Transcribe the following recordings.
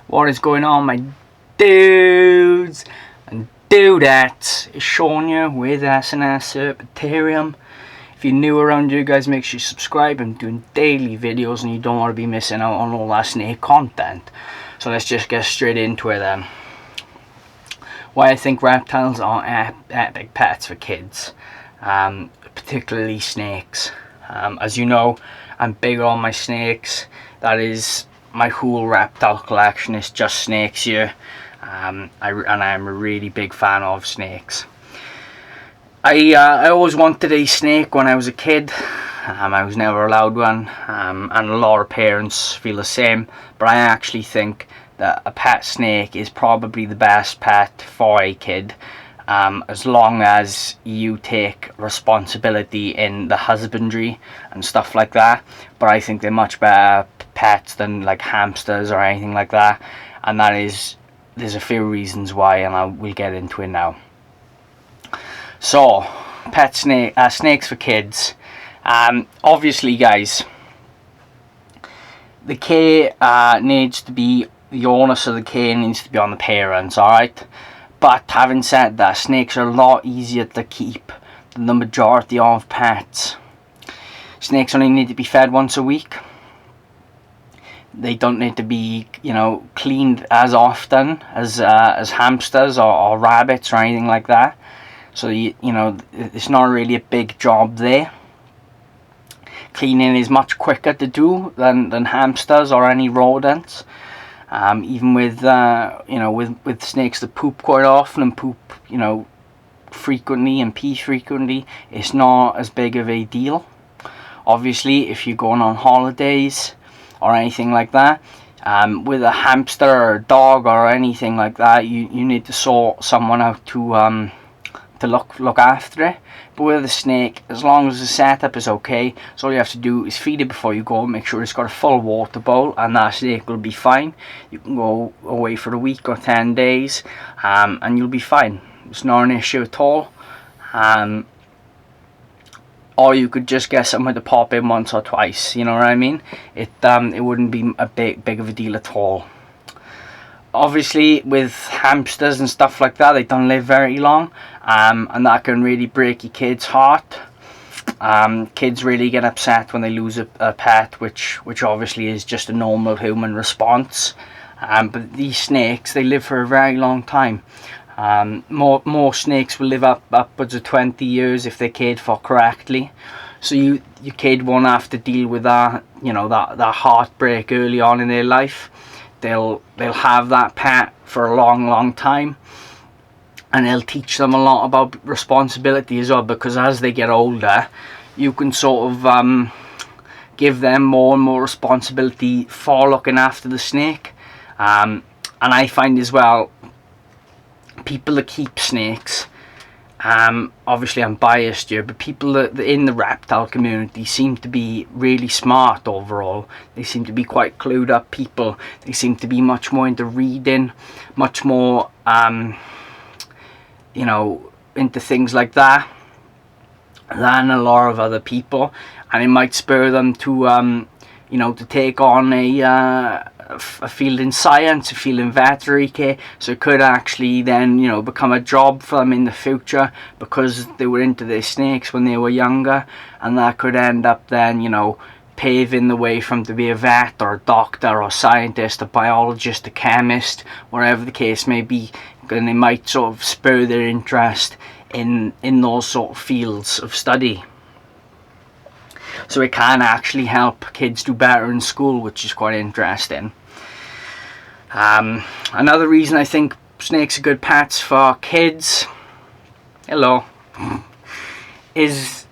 What is going on, my dudes and dudettes? It's Sean here with S&S Serpentarium. If you're new around here, guys, make sure you subscribe. I'm doing daily videos and you don't want to be missing out on all that snake content. So let's just get straight into it then. Why I think reptiles are epic pets for kids, particularly snakes. As you know, I'm big on my snakes. That is, my whole reptile collection is just snakes here. I'm a really big fan of snakes. I always wanted a snake when I was a kid. I was never allowed one, and a lot of parents feel the same. But I actually think that a pet snake is probably the best pet for a kid, as long as you take responsibility in the husbandry and stuff like that. But I think they're much better pets than like hamsters or anything like that, and there's a few reasons why, and we'll get into it now. So, snakes for kids. Obviously, guys, the care needs to be, the onus of the care needs to be on the parents, alright? But having said that, snakes are a lot easier to keep than the majority of pets. Snakes only need to be fed once a week. They don't need to be, cleaned as often as hamsters or rabbits or anything like that. So it's not really a big job there. Cleaning is much quicker to do than hamsters or any rodents. Even with with snakes that poop quite often and poop frequently and pee frequently, it's not as big of a deal. Obviously, if you're going on holidays or anything like that, with a hamster or a dog or anything like that, you need to sort someone out to look after it. But with a snake, as long as the setup is okay, so all you have to do is feed it before you go, make sure it's got a full water bowl, and that snake will be fine. You can go away for a week or 10 days, and you'll be fine. It's not an issue at all. Or you could just get someone to pop in once or twice, you know what I mean? It wouldn't be a big of a deal at all. Obviously, with hamsters and stuff like that, they don't live very long, and that can really break your kid's heart. Kids really get upset when they lose a pet, which obviously is just a normal human response. But these snakes, they live for a very long time. More snakes will live upwards of 20 years if they're cared for correctly. So your kid won't have to deal with that that heartbreak early on in their life. They'll have that pet for a long time, and it'll teach them a lot about responsibility as well, because as they get older, you can sort of give them more and more responsibility for looking after the snake. And I find as well, people that keep snakes, obviously I'm biased here, but people that in the reptile community seem to be really smart overall. They seem to be quite clued up people. They seem to be much more into reading, much more into things like that than a lot of other people, and it might spur them to to take on a field in science, a field in veterinary care. So it could actually then become a job for them in the future, because they were into their snakes when they were younger, and that could end up then paving the way for them to be a vet or a doctor or scientist, a biologist, a chemist, whatever the case may be. And they might sort of spur their interest in those sort of fields of study. So it can actually help kids do better in school, which is quite interesting. Another reason I think snakes are good pets for kids, is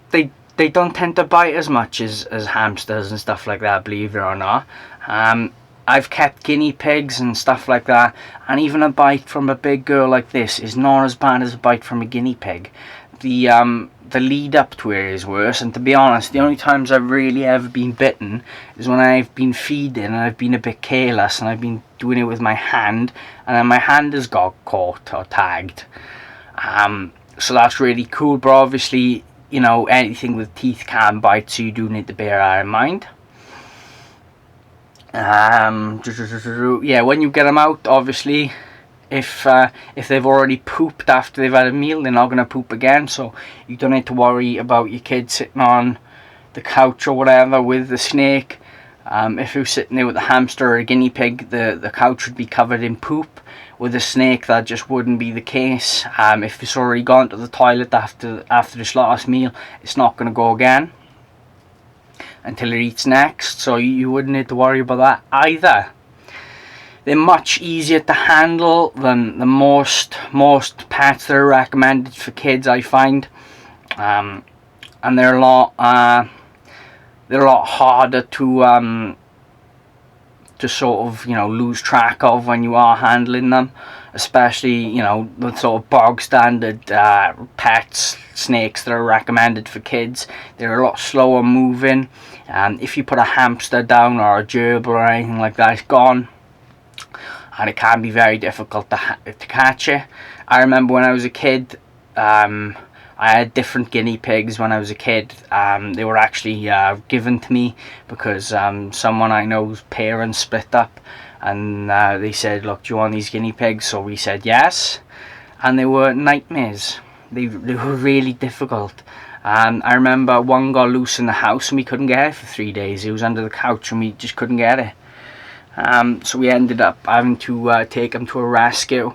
they don't tend to bite as much as hamsters and stuff like that, believe it or not. I've kept guinea pigs and stuff like that, and even a bite from a big girl like this is not as bad as a bite from a guinea pig. The lead up to it is worse, and to be honest, the only times I've really ever been bitten is when I've been feeding and I've been a bit careless and I've been doing it with my hand, and then my hand has got caught or tagged. So that's really cool, but obviously anything with teeth can bite, so you do need to bear that in mind. Yeah, when you get them out, obviously, if they've already pooped after they've had a meal, they're not going to poop again. So you don't need to worry about your kid sitting on the couch or whatever with the snake. If you're sitting there with a hamster or a guinea pig, the couch would be covered in poop. With a snake, that just wouldn't be the case. If it's already gone to the toilet after this last meal, it's not going to go again until it eats next. So you wouldn't need to worry about that either. They're much easier to handle than the most pets that are recommended for kids, I find, and they're a lot harder to sort of lose track of when you are handling them, especially the sort of bog standard pets, snakes that are recommended for kids. They're a lot slower moving. If you put a hamster down or a gerbil or anything like that, it's gone. And it can be very difficult to catch it. I remember when I was a kid, I had different guinea pigs when I was a kid. They were actually given to me because someone I know's parents split up, and they said, look, do you want these guinea pigs? So we said yes, and they were nightmares. They were really difficult. I remember one got loose in the house and we couldn't get it for 3 days. It was under the couch and we just couldn't get it. So we ended up having to take him to a rescue,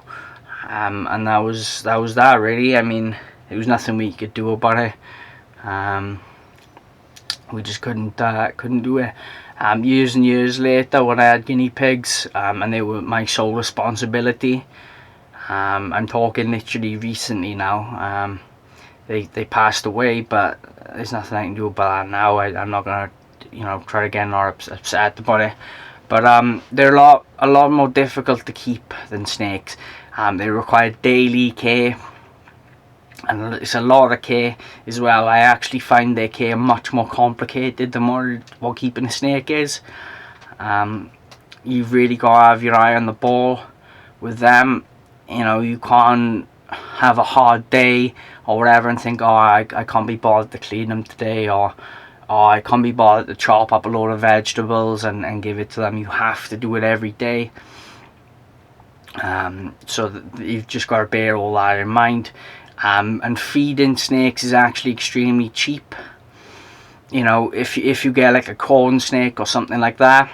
and that was that really. I mean, there was nothing we could do about it. We just couldn't do it. Years and years later, when I had guinea pigs, and they were my sole responsibility, I'm talking literally recently now. They passed away, but there's nothing I can do about that now. I'm not gonna try to get more upset about it. But they're a lot more difficult to keep than snakes. They require daily care, and it's a lot of care as well. I actually find their care much more complicated than what keeping a snake is. You've really got to have your eye on the ball with them. You can't have a hard day or whatever and think, oh, I can't be bothered to clean them today, or I can't be bothered to chop up a load of vegetables and give it to them. You have to do it every day. So you've just got to bear all that in mind. And feeding snakes is actually extremely cheap. If you get like a corn snake or something like that,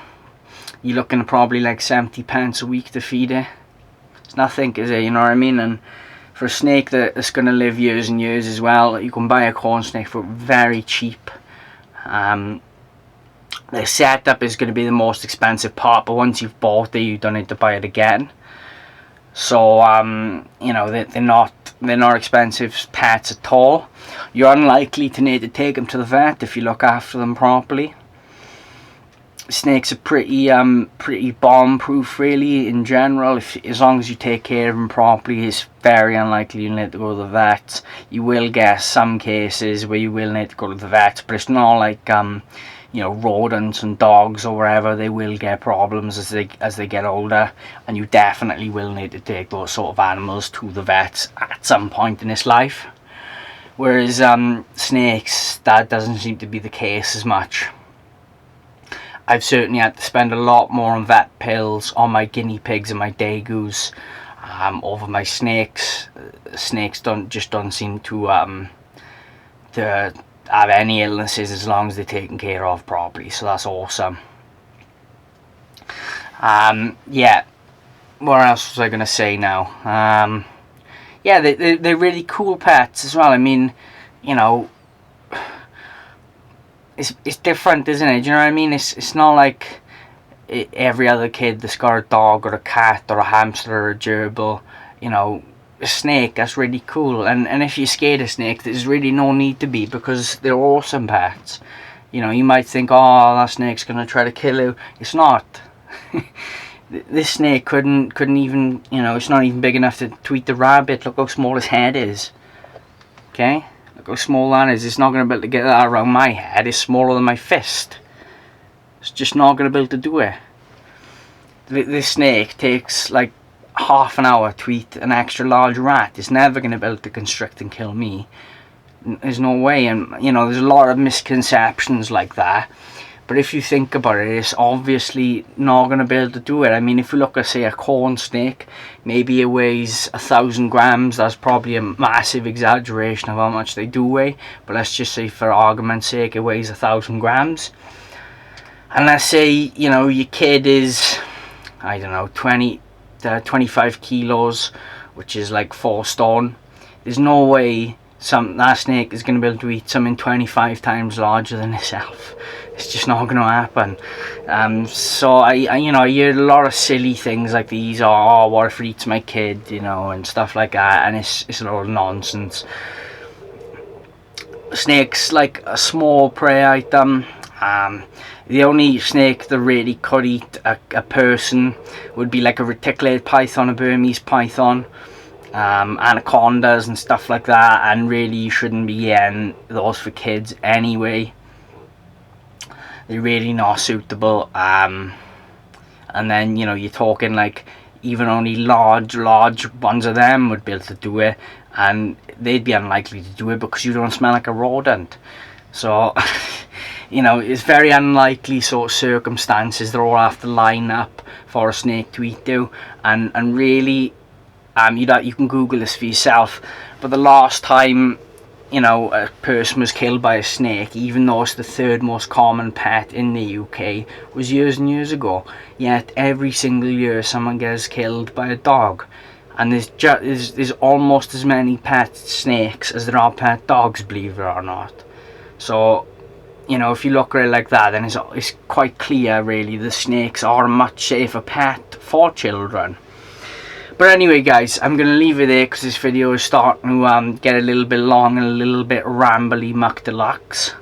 you're looking at probably like 70 pence a week to feed it. It's nothing, is it? You know what I mean? And for a snake that's going to live years and years as well, you can buy a corn snake for very cheap. The setup is going to be the most expensive part, but once you've bought it, you don't need to buy it again. So they're not expensive pets at all. You're unlikely to need to take them to the vet if you look after them properly. Snakes are pretty bomb-proof, really, in general. As long as you take care of them properly, it's very unlikely you'll need to go to the vet. You will get some cases where you will need to go to the vet, but it's not like rodents and dogs or whatever. They will get problems as they get older, and you definitely will need to take those sort of animals to the vet at some point in its life. Whereas snakes, that doesn't seem to be the case as much. I've certainly had to spend a lot more on vet pills on my guinea pigs and my degus over my snakes. Snakes don't seem to have any illnesses as long as they're taken care of properly, so that's awesome. Yeah, what else was I going to say now? Yeah, they're really cool pets as well. I mean, it's different, isn't it? Do you know what I mean? It's not like every other kid that's got a dog or a cat or a hamster or a gerbil. A snake, that's really cool. And if you're scared of snakes, there's really no need to be, because they're awesome pets. You might think, oh, that snake's gonna try to kill you. It's not. This snake couldn't even, it's not even big enough to eat the rabbit. Look how small his head is. Okay? Look how small that is. It's not going to be able to get that around my head. It's smaller than my fist. It's just not going to be able to do it. This snake takes like half an hour to eat an extra large rat. It's never going to be able to constrict and kill me. There's no way. And there's a lot of misconceptions like that. But if you think about it, it's obviously not going to be able to do it. I mean, if you look at, say, a corn snake, maybe it weighs 1,000 grams. That's probably a massive exaggeration of how much they do weigh, but let's just say for argument's sake it weighs 1,000 grams. And let's say, you know, your kid is, I don't know, 25 kilos, which is like 4 stone. There's no way that snake is going to be able to eat something 25 times larger than itself. It's just not going to happen. So I you know, I hear a lot of silly things like these, oh, what if it eats my kid, you know, and stuff like that, and it's a lot of nonsense. Snakes like a small prey item. The only snake that really could eat a person would be like a reticulated python, a Burmese python, anacondas and stuff like that, and really you shouldn't be getting those for kids anyway. They're really not suitable. And then, you know, you're talking like even only large ones of them would be able to do it, and they'd be unlikely to do it because you don't smell like a rodent. So you know, it's very unlikely sort of circumstances that all have to line up for a snake to eat you. And really, you can Google this for yourself, but the last time, you know, a person was killed by a snake, even though it's the 3rd most common pet in the UK, was years and years ago. Yet every single year someone gets killed by a dog, and there's almost as many pet snakes as there are pet dogs, believe it or not. So, you know, if you look at it like that, then it's quite clear really the snakes are a much safer pet for children. But anyway guys, I'm going to leave it there because this video is starting to get a little bit long and a little bit rambly muck deluxe.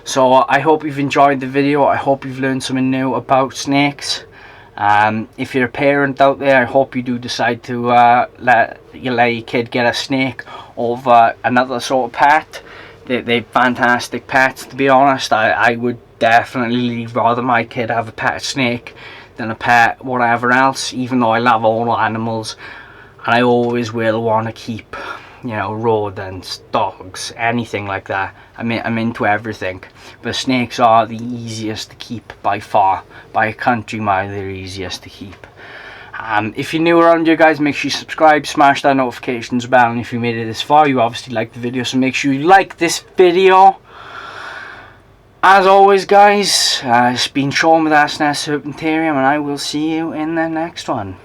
So I hope you've enjoyed the video. I hope you've learned something new about snakes. If you're a parent out there, I hope you do decide to let your kid get a snake over another sort of pet. They're fantastic pets, to be honest. I would definitely rather my kid have a pet snake than a pet whatever else, even though I love all animals, and I always will want to keep, you know, rodents, dogs, anything like that. I'm into everything, but snakes are the easiest to keep by far, by a country mile. They're easiest to keep. If you're new around here guys, make sure you subscribe, smash that notifications bell, and if you made it this far, you obviously liked the video, so make sure you like this video. As always guys, it's been Sean with Arsness Serpentarium, and I will see you in the next one.